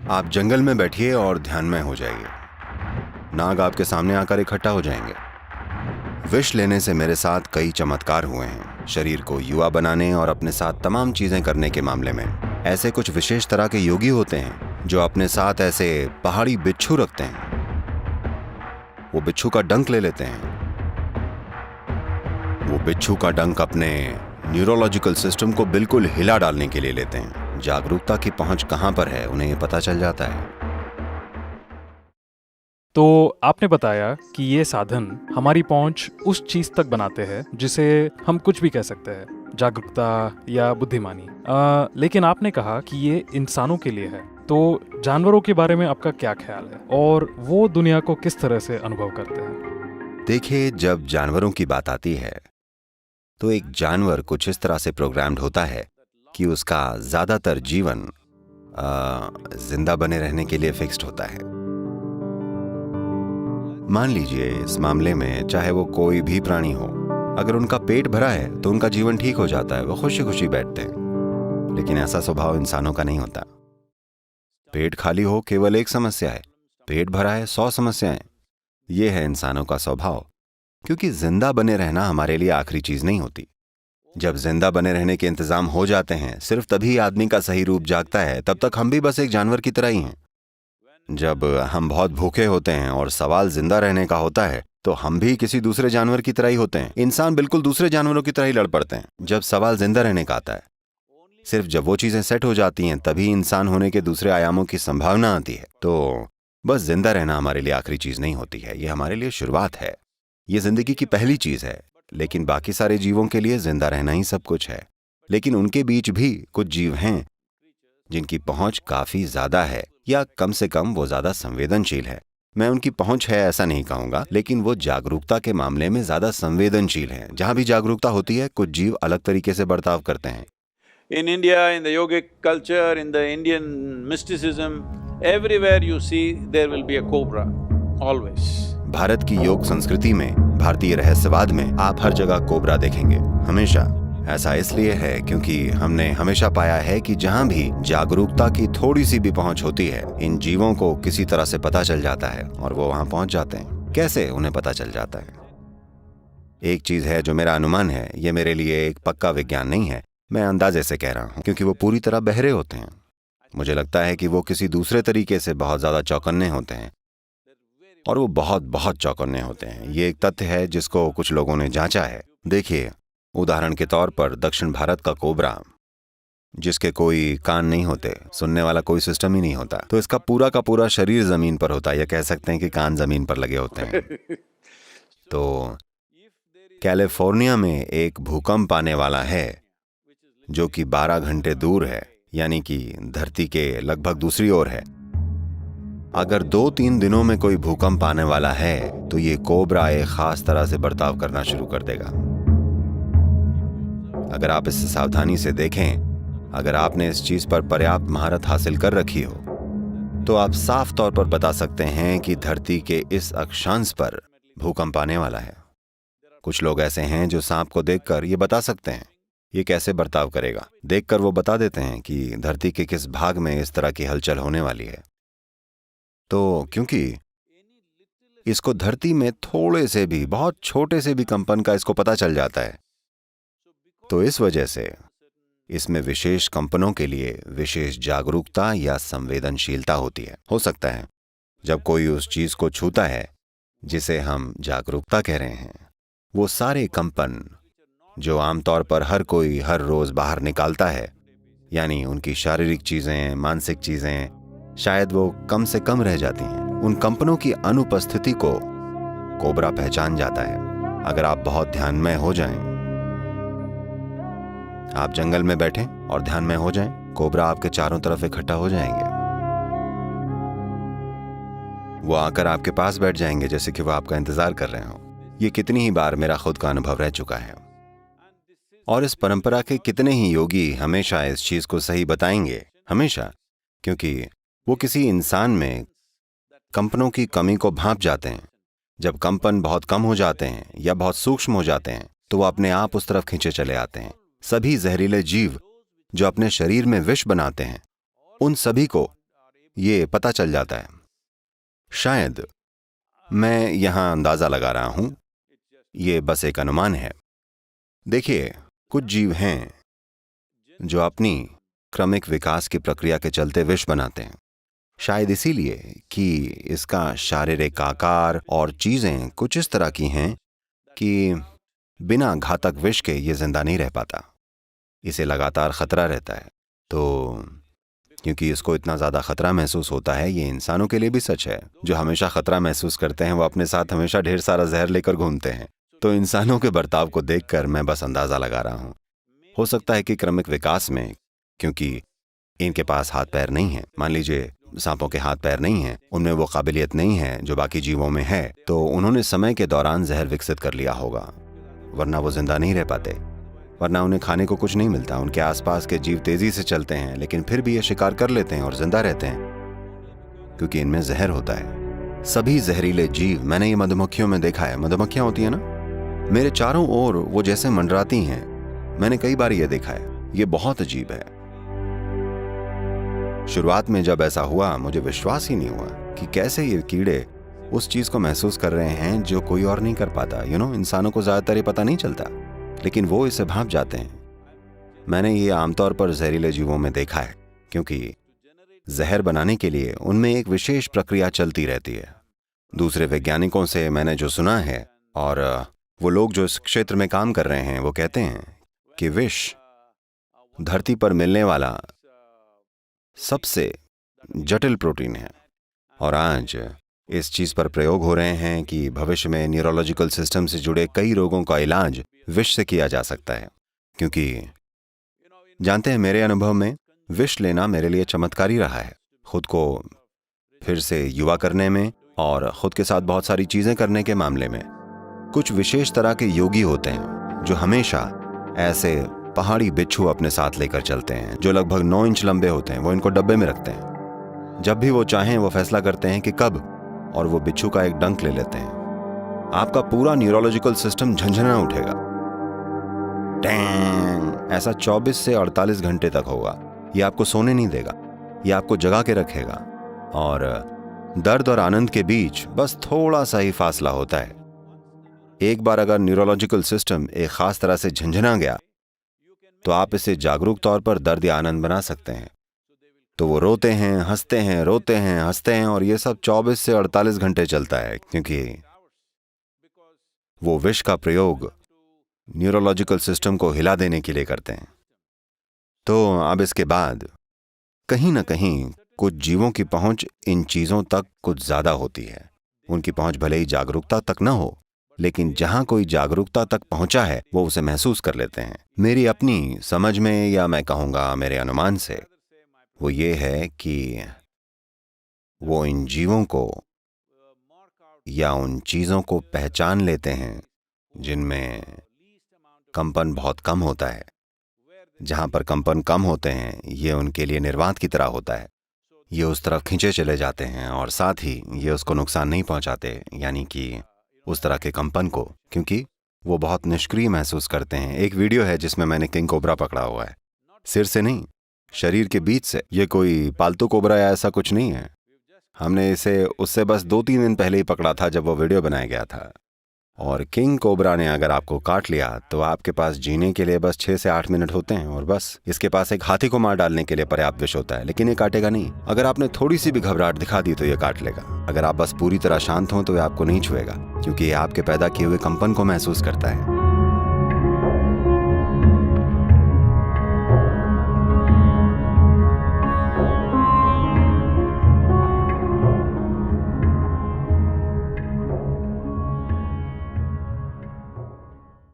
आप जंगल में बैठिए और ध्यानमय हो जाइए। नाग आपके सामने आकर इकट्ठा हो जाएंगे। विष लेने से मेरे साथ कई चमत्कार हुए हैं, शरीर को युवा बनाने और अपने साथ तमाम चीजें करने के मामले में। ऐसे कुछ विशेष तरह के योगी होते हैं जो अपने साथ ऐसे पहाड़ी बिच्छू रखते हैं। वो बिच्छू का डंक ले लेते हैं। वो बिच्छू का डंक अपने न्यूरोलॉजिकल सिस्टम को बिल्कुल हिला डालने के लिए लेते हैं। जागरूकता की पहुंच कहां पर है उन्हें ये पता चल जाता है। तो आपने बताया कि ये साधन हमारी पहुंच उस चीज तक बनाते हैं जिसे हम कुछ भी कह सकते हैं, जागरूकता या बुद्धिमानी। लेकिन आपने कहा कि ये इंसानों के लिए है, तो जानवरों के बारे में आपका क्या ख्याल है और वो दुनिया को किस तरह से अनुभव करते हैं? देखिए, जब जानवरों की बात आती है तो एक जानवर कुछ इस तरह से प्रोग्राम्ड होता है कि उसका ज्यादातर जीवन जिंदा बने रहने के लिए फिक्स्ड होता है। मान लीजिए इस मामले में चाहे वो कोई भी प्राणी हो, अगर उनका पेट भरा है तो उनका जीवन ठीक हो जाता है, वो खुशी खुशी बैठते हैं। लेकिन ऐसा स्वभाव इंसानों का नहीं होता। पेट खाली हो केवल एक समस्या है, पेट भरा है 100 समस्याएं। ये है इंसानों का स्वभाव। क्योंकि जिंदा बने रहना हमारे लिए आखिरी चीज नहीं होती। जब जिंदा बने रहने के इंतजाम हो जाते हैं, सिर्फ तभी आदमी का सही रूप जागता है। तब तक हम भी बस एक जानवर की तरह ही हैं। जब हम बहुत भूखे होते हैं और सवाल जिंदा रहने का होता है, तो हम भी किसी दूसरे जानवर की तरह ही होते हैं। इंसान बिल्कुल दूसरे जानवरों की तरह ही लड़ पड़ते हैं जब सवाल जिंदा रहने का आता है। सिर्फ जब वो चीजें सेट हो जाती हैं, तभी इंसान होने के दूसरे आयामों की संभावना आती है। तो बस जिंदा रहना हमारे लिए आखिरी चीज नहीं होती है, ये हमारे लिए शुरुआत है। ये जिंदगी की पहली चीज है। लेकिन बाकी सारे जीवों के लिए जिंदा रहना ही सब कुछ है। लेकिन उनके बीच भी कुछ जीव हैं जिनकी पहुंच काफी ज्यादा है, या कम से कम वो ज्यादा संवेदनशील है। मैं उनकी पहुंच है ऐसा नहीं कहूंगा, लेकिन वो जागरूकता के मामले में ज्यादा संवेदनशील हैं। जहां भी जागरूकता होती है, कुछ जीव अलग तरीके से बर्ताव करते हैं। In India, in the yogic culture, in the Indian mysticism, everywhere you see there will be a cobra, always. Bharat की योग संस्कृति में, भारतीय रहस्यवाद में आप हर जगह कोबरा देखेंगे, हमेशा। ऐसा इसलिए है क्योंकि हमने हमेशा पाया है कि जहां भी जागरूकता की थोड़ी सी भी पहुंच होती है, इन जीवों को किसी तरह से पता चल जाता है और वो वहां पहुंच जाते हैं। कैसे उन्हें पता चल जाता है? एक चीज है जो मेरा अनुमान है, ये मेरे लिए एक पक्का विज्ञान नहीं है, मैं अंदाजे से कह रहा हूं, क्योंकि वो पूरी तरह बहरे होते हैं। मुझे लगता है कि वो किसी दूसरे तरीके से बहुत ज्यादा चौकन्ने होते हैं, और वो बहुत बहुत चौकन्ने होते हैं। ये एक तथ्य है जिसको कुछ लोगों ने जांचा है। देखिए, उदाहरण के तौर पर दक्षिण भारत का कोबरा, जिसके कोई कान नहीं होते, सुनने वाला कोई सिस्टम ही नहीं होता, तो इसका पूरा का पूरा शरीर जमीन पर होता है, या कह सकते हैं कि कान जमीन पर लगे होते हैं। तो कैलिफोर्निया में एक भूकंप आने वाला है जो कि 12 घंटे दूर है, यानी कि धरती के लगभग दूसरी ओर है। अगर 2-3 दिनों में कोई भूकंप आने वाला है, तो ये कोबरा एक खास तरह से बर्ताव करना शुरू कर देगा। अगर आप इसे सावधानी से देखें, अगर आपने इस चीज पर पर्याप्त महारत हासिल कर रखी हो, तो आप साफ तौर पर बता सकते हैं कि धरती के इस अक्षांश पर भूकंप आने वाला है। कुछ लोग ऐसे हैं जो सांप को देखकर ये बता सकते हैं ये कैसे बर्ताव करेगा। देखकर वो बता देते हैं कि धरती के किस भाग में इस तरह की हलचल होने वाली है। तो क्योंकि इसको धरती में थोड़े से भी, बहुत छोटे से भी कंपन का इसको पता चल जाता है, तो इस वजह से इसमें विशेष कंपनों के लिए विशेष जागरूकता या संवेदनशीलता होती है। हो सकता है जब कोई उस चीज को छूता है जिसे हम जागरूकता कह रहे हैं, वो सारे कंपन जो आमतौर पर हर कोई हर रोज बाहर निकालता है, यानी उनकी शारीरिक चीजें, मानसिक चीजें, शायद वो कम से कम रह जाती हैं। उन कंपनों की अनुपस्थिति को कोबरा पहचान जाता है। अगर आप बहुत ध्यानमय हो जाएं, आप जंगल में बैठें और ध्यानमय हो जाएं, कोबरा आपके चारों तरफ इकट्ठा हो जाएंगे। वो आकर आपके पास बैठ जाएंगे जैसे कि वो आपका इंतजार कर रहे हो। ये कितनी ही बार मेरा खुद का अनुभव रह चुका है, और इस परंपरा के कितने ही योगी हमेशा इस चीज को सही बताएंगे, हमेशा, क्योंकि वो किसी इंसान में कंपनों की कमी को भांप जाते हैं। जब कंपन बहुत कम हो जाते हैं या बहुत सूक्ष्म हो जाते हैं, तो वो अपने आप उस तरफ खींचे चले आते हैं। सभी जहरीले जीव जो अपने शरीर में विष बनाते हैं, उन सभी को ये पता चल जाता है। शायद मैं यहां अंदाजा लगा रहा हूं, ये बस एक अनुमान है। देखिए, कुछ जीव हैं जो अपनी क्रमिक विकास की प्रक्रिया के चलते विष बनाते हैं, शायद इसीलिए कि इसका शारीरिक आकार और चीजें कुछ इस तरह की हैं कि बिना घातक विष के ये जिंदा नहीं रह पाता, इसे लगातार खतरा रहता है। तो क्योंकि इसको इतना ज़्यादा खतरा महसूस होता है, ये इंसानों के लिए भी सच है। जो हमेशा खतरा महसूस करते हैं वो अपने साथ हमेशा ढेर सारा जहर लेकर घूमते हैं। तो इंसानों के बर्ताव को देखकर मैं बस अंदाज़ा लगा रहा हूँ। हो सकता है कि क्रमिक विकास में, क्योंकि इनके पास हाथ पैर नहीं है, मान लीजिए सांपों के हाथ पैर नहीं हैं, उनमें वो काबिलियत नहीं है जो बाकी जीवों में है, तो उन्होंने समय के दौरान जहर विकसित कर लिया होगा, वरना वो जिंदा नहीं रह पाते। वरना उन्हें खाने को कुछ नहीं मिलता। उनके आसपास के जीव तेजी से चलते हैं, लेकिन फिर भी ये शिकार कर लेते हैं और जिंदा रहते हैं, क्योंकि इनमें जहर होता है। सभी जहरीले जीव, मैंने ये मधुमक्खियों में देखा है। मधुमक्खियां होती है ना, मेरे चारों ओर वो जैसे मंडराती हैं। मैंने कई बार ये देखा है। ये बहुत अजीब है। शुरुआत में जब ऐसा हुआ, मुझे विश्वास ही नहीं हुआ कि कैसे ये कीड़े उस चीज को महसूस कर रहे हैं जो कोई और नहीं कर पाता। इंसानों को ज्यादातर ये पता नहीं चलता, लेकिन वो इसे भांप जाते हैं। मैंने ये आमतौर पर जहरीले जीवों में देखा है, क्योंकि जहर बनाने के लिए उनमें एक विशेष प्रक्रिया चलती रहती है। दूसरे वैज्ञानिकों से मैंने जो सुना है, और वो लोग जो इस क्षेत्र में काम कर रहे हैं, वो कहते हैं कि विष धरती पर मिलने वाला सबसे जटिल प्रोटीन है। और आज इस चीज पर प्रयोग हो रहे हैं कि भविष्य में न्यूरोलॉजिकल सिस्टम से जुड़े कई रोगों का इलाज विष से किया जा सकता है। क्योंकि जानते हैं, मेरे अनुभव में विष लेना मेरे लिए चमत्कारी रहा है, खुद को फिर से युवा करने में और खुद के साथ बहुत सारी चीजें करने के मामले में। कुछ विशेष तरह के योगी होते हैं जो हमेशा ऐसे पहाड़ी बिच्छू अपने साथ लेकर चलते हैं, जो लगभग 9 इंच लंबे होते हैं। वो इनको डब्बे में रखते हैं। जब भी वो चाहें, वो फैसला करते हैं कि कब, और वो बिच्छू का एक डंक ले लेते हैं। आपका पूरा न्यूरोलॉजिकल सिस्टम झंझना उठेगा। टैंग, ऐसा 24 से 48 घंटे तक होगा। ये आपको सोने नहीं देगा, ये आपको जगा के रखेगा। और दर्द और आनंद के बीच बस थोड़ा सा ही फासला होता है। एक बार अगर न्यूरोलॉजिकल सिस्टम एक खास तरह से झंझना गया, तो आप इसे जागरूक तौर पर दर्द या आनंद बना सकते हैं। तो वो रोते हैं, हंसते हैं, रोते हैं, हंसते हैं, और ये सब 24 से 48 घंटे चलता है, क्योंकि वो विष का प्रयोग न्यूरोलॉजिकल सिस्टम को हिला देने के लिए करते हैं। तो अब इसके बाद कहीं ना कहीं कुछ जीवों की पहुंच इन चीजों तक कुछ ज्यादा होती है। उनकी पहुंच भले ही जागरूकता तक न हो, लेकिन जहां कोई जागरूकता तक पहुंचा है, वो उसे महसूस कर लेते हैं। मेरी अपनी समझ में, या मैं कहूंगा मेरे अनुमान से, वो ये है कि वो इन जीवों को या उन चीजों को पहचान लेते हैं जिनमें कंपन बहुत कम होता है। जहां पर कंपन कम होते हैं, ये उनके लिए निर्वात की तरह होता है। ये उस तरफ खींचे चले जाते हैं, और साथ ही ये उसको नुकसान नहीं पहुंचाते, यानी कि उस तरह के कंपन को, क्योंकि वो बहुत निष्क्रिय महसूस करते हैं। एक वीडियो है जिसमें मैंने किंग कोबरा पकड़ा हुआ है, सिर से नहीं, शरीर के बीच से। ये कोई पालतू कोबरा या ऐसा कुछ नहीं है। हमने इसे उससे बस 2-3 दिन पहले ही पकड़ा था, जब वो वीडियो बनाया गया था। और किंग कोबरा ने अगर आपको काट लिया, तो आपके पास जीने के लिए बस 6 से 8 मिनट होते हैं, और बस इसके पास एक हाथी को मार डालने के लिए पर्याप्त विष होता है, लेकिन ये काटेगा नहीं। अगर आपने थोड़ी सी भी घबराहट दिखा दी, तो ये काट लेगा। अगर आप बस पूरी तरह शांत हों, तो ये आपको नहीं छुएगा, क्योंकि ये आपके पैदा किए हुए कंपन को महसूस करता है।